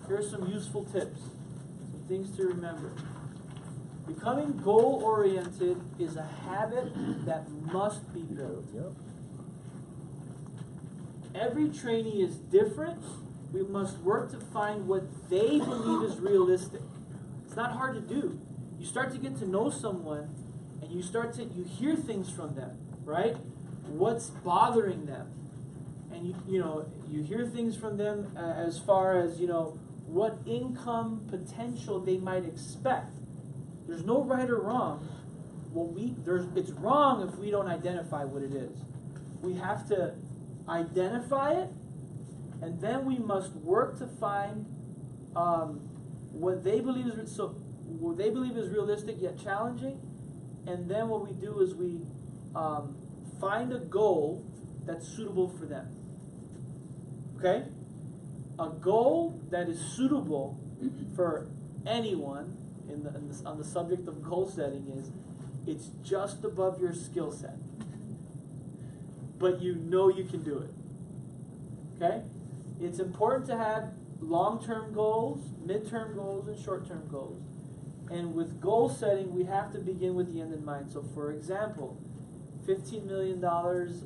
Here are some useful tips, some things to remember. Becoming goal-oriented is a habit that must be built. Yep. Every trainee is different. We must work to find what they believe is realistic. It's not hard to do. You start to get to know someone, and you hear things from them, right? What's bothering them, and you hear things from them as far as what income potential they might expect. There's no right or wrong. It's wrong if we don't identify what it is. We have to identify it, and then we must work to find what they believe is realistic yet challenging. And then what we do is we find a goal that's suitable for them. Okay? A goal that is suitable for anyone on the subject of goal setting is it's just above your skill set. But you know you can do it. Okay? It's important to have long-term goals, mid-term goals, and short-term goals. And with goal setting, we have to begin with the end in mind. So for example, $15 million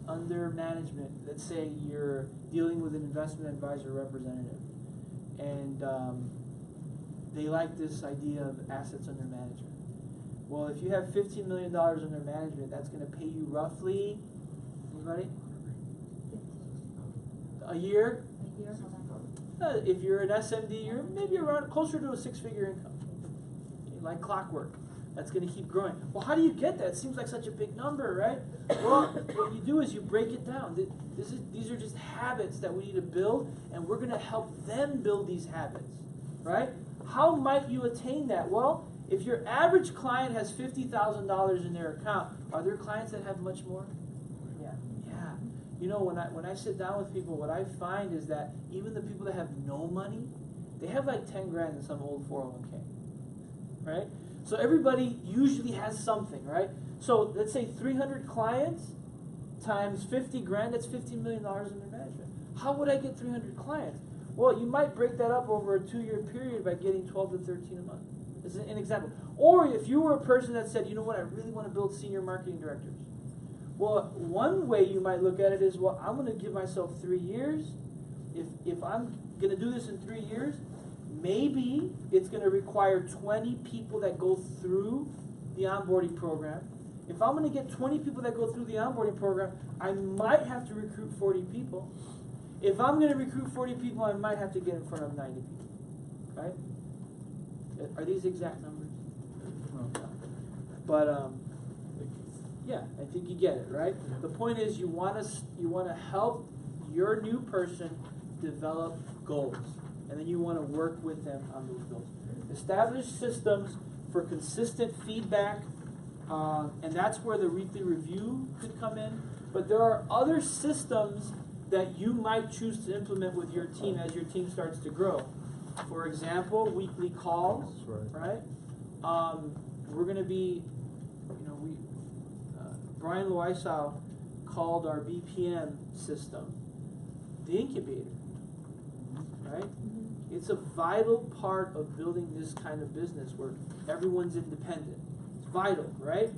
under management. Let's say you're dealing with an investment advisor representative, and they like this idea of assets under management. Well, if you have $15 million under management, that's going to pay you roughly, anybody? A year? If you're an SMD, you're maybe around closer to a six-figure income. Like clockwork. That's going to keep growing. Well, how do you get that? It seems like such a big number, right? Well, what you do is you break it down. These are just habits that we need to build, and we're going to help them build these habits, right? How might you attain that? Well, if your average client has $50,000 in their account, are there clients that have much more? Yeah. When I sit down with people, what I find is that even the people that have no money, they have like 10 grand in some old 401k. Right? So everybody usually has something, right? So let's say 300 clients times 50 grand, that's $15 million in their management. How would I get 300 clients? Well, you might break that up over a 2-year period by getting 12 to 13 a month. This is an example. Or if you were a person that said, you know what, I really want to build senior marketing directors. Well, one way you might look at it is, well, I'm going to give myself 3 years. If I'm going to do this in 3 years, maybe it's going to require 20 people that go through the onboarding program. If I'm going to get 20 people that go through the onboarding program, I might have to recruit 40 people. If I'm going to recruit 40 people, I might have to get in front of 90 people. Right? Are these exact numbers? No. But yeah, I think you get it, right? The point is you want to help your new person develop goals. And then you want to work with them on those goals. Establish systems for consistent feedback, and that's where the weekly review could come in. But there are other systems that you might choose to implement with your team as your team starts to grow. For example, weekly calls, right? We're going to be, Brian Loisow called our BPM system the incubator, right? It's a vital part of building this kind of business where everyone's independent. It's vital, right?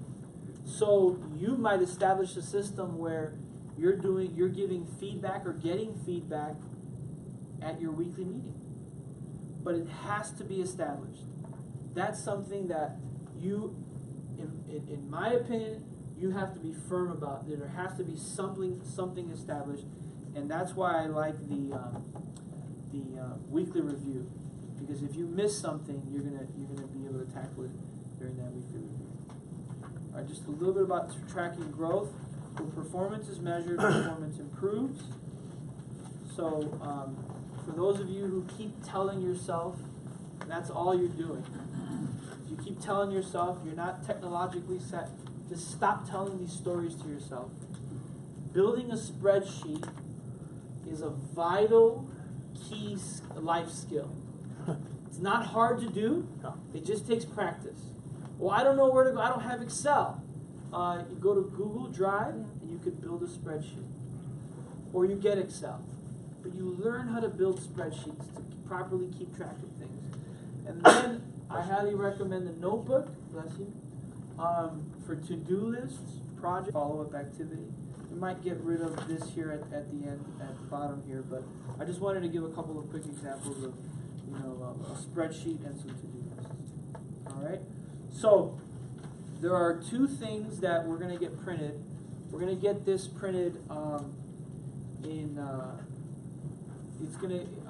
So you might establish a system where you're giving feedback or getting feedback at your weekly meeting. But it has to be established. That's something that you, in my opinion, you have to be firm about. There has to be something established, and that's why I like the weekly review, because if you miss something, you're gonna be able to tackle it during that weekly review. All right, just a little bit about tracking growth. When performance is measured, performance improves. So for those of you who keep telling yourself that's all you're doing, if you keep telling yourself you're not technologically set, just stop telling these stories to yourself. Building a spreadsheet is a vital key life skill. It's not hard to do. It just takes practice. Well, I don't know where to go. I don't have Excel. You go to Google Drive and you could build a spreadsheet. Or you get Excel. but you learn how to build spreadsheets to properly keep track of things. And then I highly recommend the notebook, bless you, for to-do lists, project, follow-up activity. We might get rid of this here at the end, at the bottom here, but I just wanted to give a couple of quick examples of, a spreadsheet and some to-do lists. All right? So, there are two things that we're going to get printed. We're going to get this printed I'm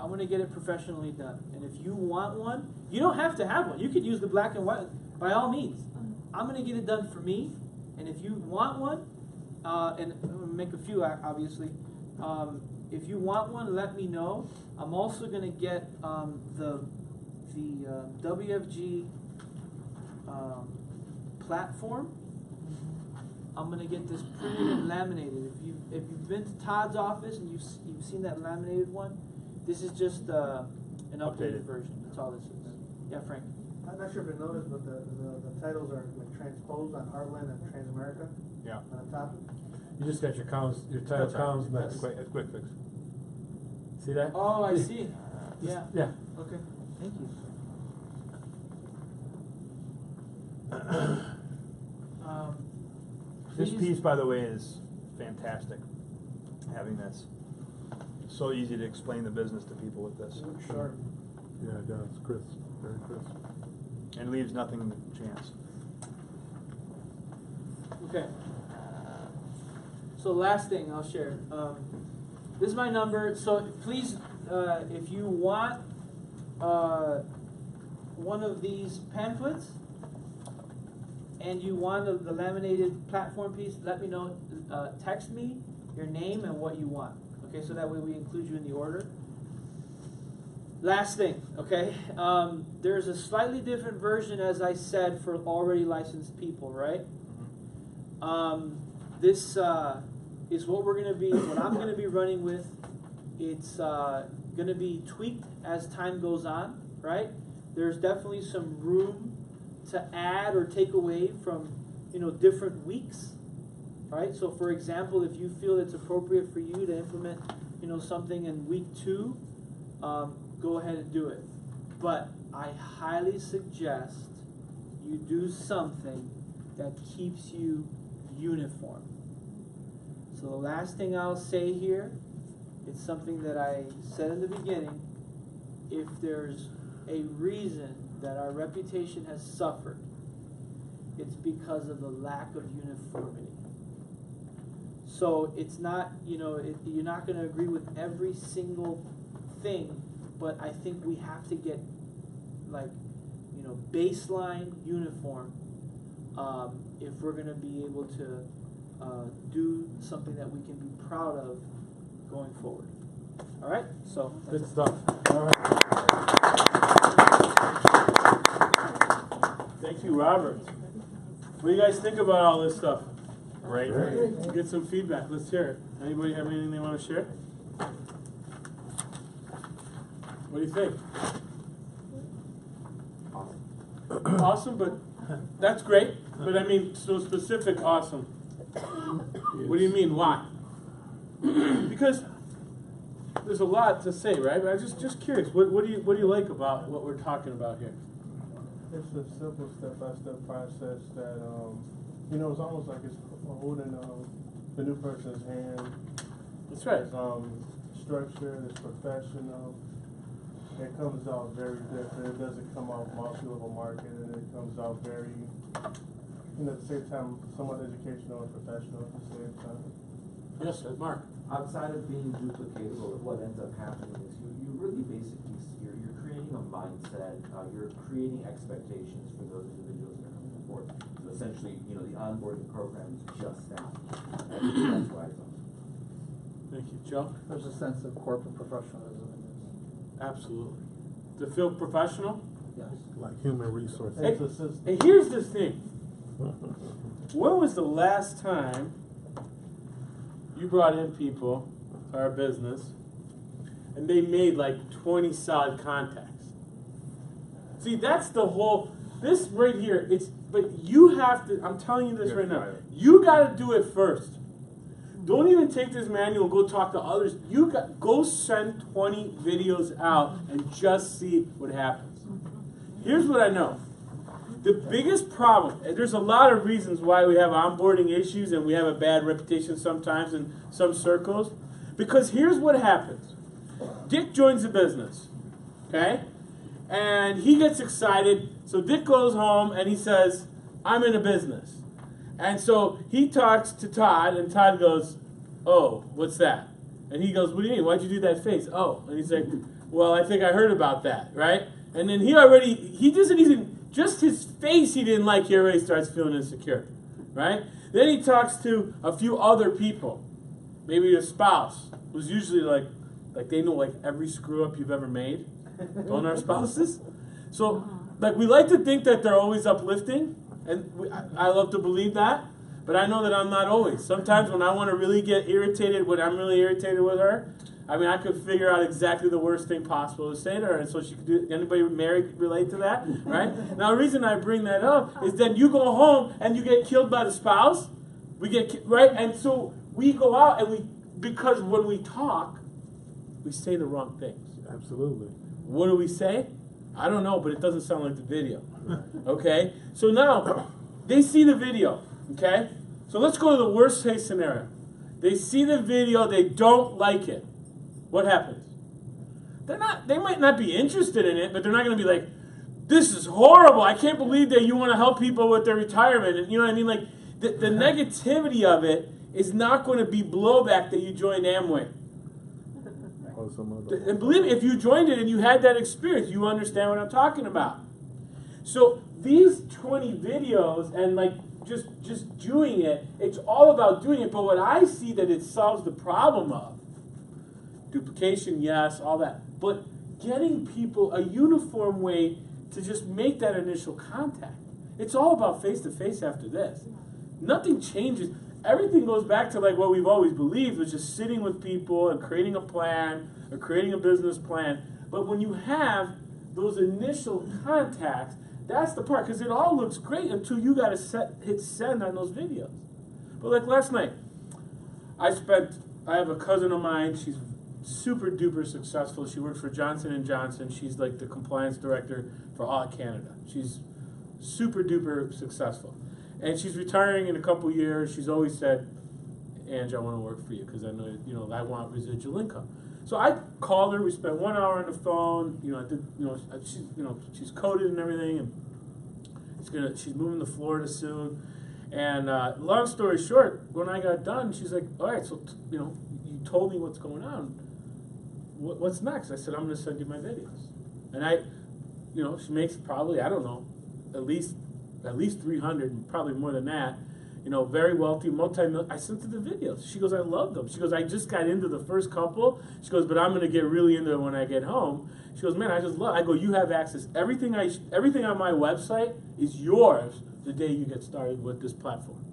going to get it professionally done. And if you want one, you don't have to have one. You could use the black and white, by all means. I'm going to get it done for me. And if you want one, and I'm going to make a few, obviously. If you want one, let me know. I'm also going to get the WFG platform. I'm going to get this printed and laminated. If you've been to Todd's office and you've seen that laminated one, this is just an updated version. That's all this is. Yeah, Frank. I'm not sure if you noticed, but the titles are like transposed on Heartland and Transamerica. Yeah. On the top. You just got your title columns mixed. That's quick fix. See that? Oh, I see. Yeah. Yeah. Okay. Thank you. This piece, by the way, is fantastic. Having this, so easy to explain the business to people with this. It looks sharp. Yeah, it does. Crisp. Very crisp. And leaves nothing to chance. Okay. So last thing I'll share. This is my number. So please, if you want one of these pamphlets and you want the laminated platform piece, let me know. Text me your name and what you want. Okay, so that way we include you in the order. Last thing, okay? There's a slightly different version, as I said, for already licensed people, right? This is what we're going to be, what I'm going to be running with. It's going to be tweaked as time goes on, right? There's definitely some room to add or take away from, different weeks, right? So, for example, if you feel it's appropriate for you to implement, something in week 2, go ahead and do it. But I highly suggest you do something that keeps you uniform. So the last thing I'll say here, it's something that I said in the beginning. If there's a reason that our reputation has suffered, it's because of the lack of uniformity. So it's not, you're not going to agree with every single thing, but I think we have to get, baseline uniform if we're going to be able to do something that we can be proud of going forward. All right? So good stuff. All right. Thank you, Robert. What do you guys think about all this stuff? Great. Get some feedback. Let's hear it. Anybody have anything they want to share? What do you think? Awesome, but that's great. But I mean, so specific, awesome. What do you mean, why? Because there's a lot to say, right? But I'm just curious. What do you like about what we're talking about here? It's a simple step-by-step process that, it's almost like it's holding the new person's hand. That's right. It's structured, it's professional. It comes out very different. It doesn't come out multi-level marketing. It comes out very, at the same time, somewhat educational and professional at the same time. Yes, Mark. Outside of being duplicatable, what ends up happening is you really basically, you're creating a mindset, you're creating expectations for those individuals that are coming on board. So essentially, the onboarding program is just that. That's why it's awesome. Thank you, Joe. There's a sense of corporate professionalism in this. Absolutely. To feel professional? Yes. Like human resources. Hey, hey, here's this thing. When was the last time you brought in people to our business and they made like 20 solid contacts? See, that's the whole, this right here, but you have to, I'm telling you this right now, you got to do it first. Don't even take this manual and go talk to others. Go send 20 videos out and just see what happens. Here's what I know. The biggest problem, and there's a lot of reasons why we have onboarding issues and we have a bad reputation sometimes in some circles, because here's what happens. Dick joins the business, okay? And he gets excited, so Dick goes home and he says, I'm in a business. And so he talks to Todd, and Todd goes, oh, what's that? And he goes, what do you mean? Why'd you do that face? Oh. And he's like, well, I think I heard about that, right? And then he doesn't even, just his face he didn't like, he already starts feeling insecure, right? Then he talks to a few other people, maybe a spouse, who's usually like they know like every screw up you've ever made. Don't our spouses? So, like, we like to think that they're always uplifting, and I love to believe that, but I know that I'm not always. Sometimes when I want to really get irritated, when I'm really irritated with her, I mean, I could figure out exactly the worst thing possible to say to her, and so she could do. Anybody married relate to that, right? Now, the reason I bring that up is that you go home and you get killed by the spouse. We get right, and so we go out and because when we talk, we say the wrong things. Absolutely. What do we say? I don't know, but it doesn't sound like the video. Okay? So now, they see the video. Okay? So let's go to the worst case scenario. They see the video, they don't like it. What happens? They might not be interested in it, but they're not going to be like, this is horrible. I can't believe that you want to help people with their retirement. And you know what I mean? Like, the negativity of it is not going to be blowback that you joined Amway. And believe me, if you joined it and you had that experience, you understand what I'm talking about. So these 20 videos and like just doing it, it's all about doing it. But what I see that it solves the problem of duplication, yes, all that. But getting people a uniform way to just make that initial contact. It's all about face-to-face after this. Nothing changes. Everything goes back to like what we've always believed, was just sitting with people and creating a plan or creating a business plan. But when you have those initial contacts, that's the part, because it all looks great until you got to hit send on those videos. But like last night, I have a cousin of mine, she's super duper successful. She works for Johnson & Johnson. She's like the compliance director for all of Canada. She's super duper successful. And she's retiring in a couple years. She's always said, Ange, I want to work for you because I know, I want residual income. So I called her. We spent 1 hour on the phone. She's coded and everything, and she's moving to Florida soon. And long story short, when I got done, she's like, all right, so you told me what's going on. What's next? I said, I'm going to send you my videos. And she makes probably, I don't know, at least 300, probably more than that. Very wealthy, multi-million. I sent her the videos. She goes, I love them. She goes, I just got into the first couple. She goes, but I'm going to get really into it when I get home. She goes, man, I just love it. I go, you have access. Everything on my website is yours the day you get started with this platform.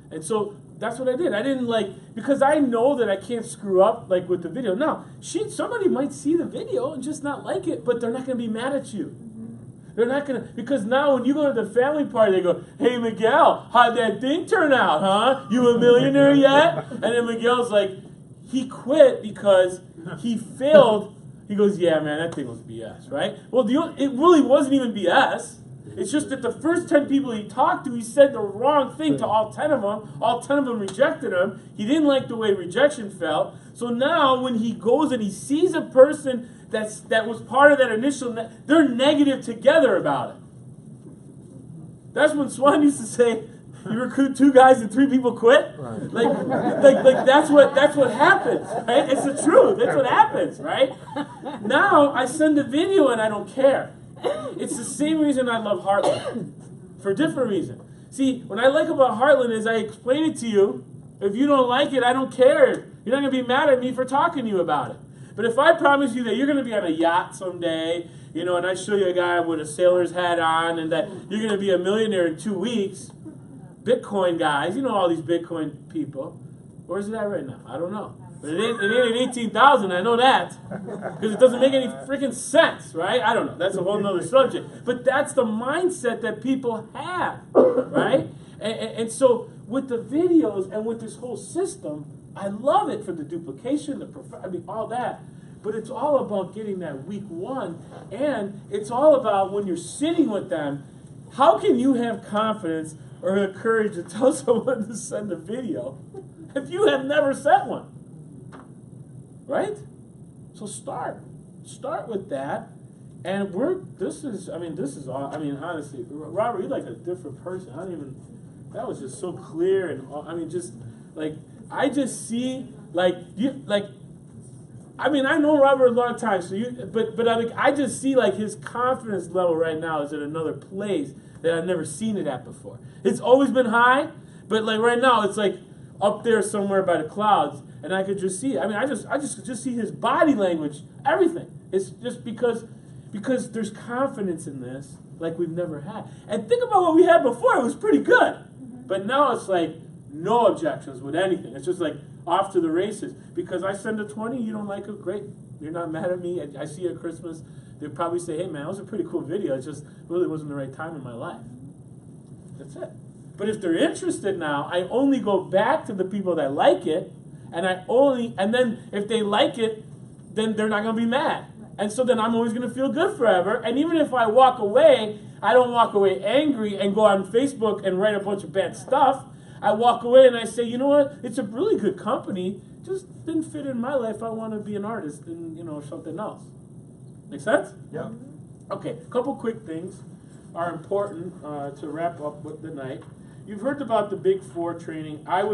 And so that's what I did. I didn't because I know that I can't screw up with the video. Now, somebody might see the video and just not like it, but they're not going to be mad at you. They're not going to, because now when you go to the family party, they go, hey, Miguel, how'd that thing turn out, huh? You a millionaire yet? And then Miguel's like, he quit because he failed. He goes, yeah, man, that thing was BS, right? Well, it really wasn't even BS. It's just that the first 10 people he talked to, he said the wrong thing to all 10 of them. All 10 of them rejected him. He didn't like the way rejection felt. So now when he goes and he sees a person that was part of that initial, they're negative together about it. That's when Swan used to say, you recruit 2 guys and 3 people quit. Right. Like that's what happens, right? It's the truth. That's what happens, right? Now I send a video and I don't care. It's the same reason I love Heartland, for a different reason. See, what I like about Heartland is I explain it to you. If you don't like it, I don't care. You're not going to be mad at me for talking to you about it. But if I promise you that you're going to be on a yacht someday, and I show you a guy with a sailor's hat on, and that you're going to be a millionaire in 2 weeks, Bitcoin guys, all these Bitcoin people, where's it at right now? I don't know. But it ain't at 18,000, I know that. Because it doesn't make any freaking sense, right? I don't know. That's a whole nother subject. But that's the mindset that people have, right? And so with the videos and with this whole system, I love it for the duplication, I mean, all that. But it's all about getting that week one, and it's all about when you're sitting with them, how can you have confidence or the courage to tell someone to send a video if you have never sent one? Right? So start with that. And honestly, Robert, you're like a different person. That was just so clear, and I just see, I know Robert a long time, I just see like his confidence level right now is at another place that I've never seen it at before. It's always been high, but like right now it's like up there somewhere by the clouds, and I could just see it. I just see his body language, everything. It's just because there's confidence in this like we've never had. And think about what we had before; it was pretty good, but now it's like no objections with anything. It's just like off to the races. Because I send a 20, you don't like it, great. You're not mad at me. I see you at Christmas. They'll probably say, hey man, that was a pretty cool video. It just really wasn't the right time in my life. That's it. But if they're interested now, I only go back to the people that like it, and then if they like it, then they're not gonna be mad. And so then I'm always gonna feel good forever. And even if I walk away, I don't walk away angry and go on Facebook and write a bunch of bad stuff. I walk away and I say, you know what? It's a really good company. Just didn't fit in my life. I want to be an artist and something else. Make sense? Yeah. Okay. A couple quick things are important to wrap up with the night. You've heard about the Big 4 training. I would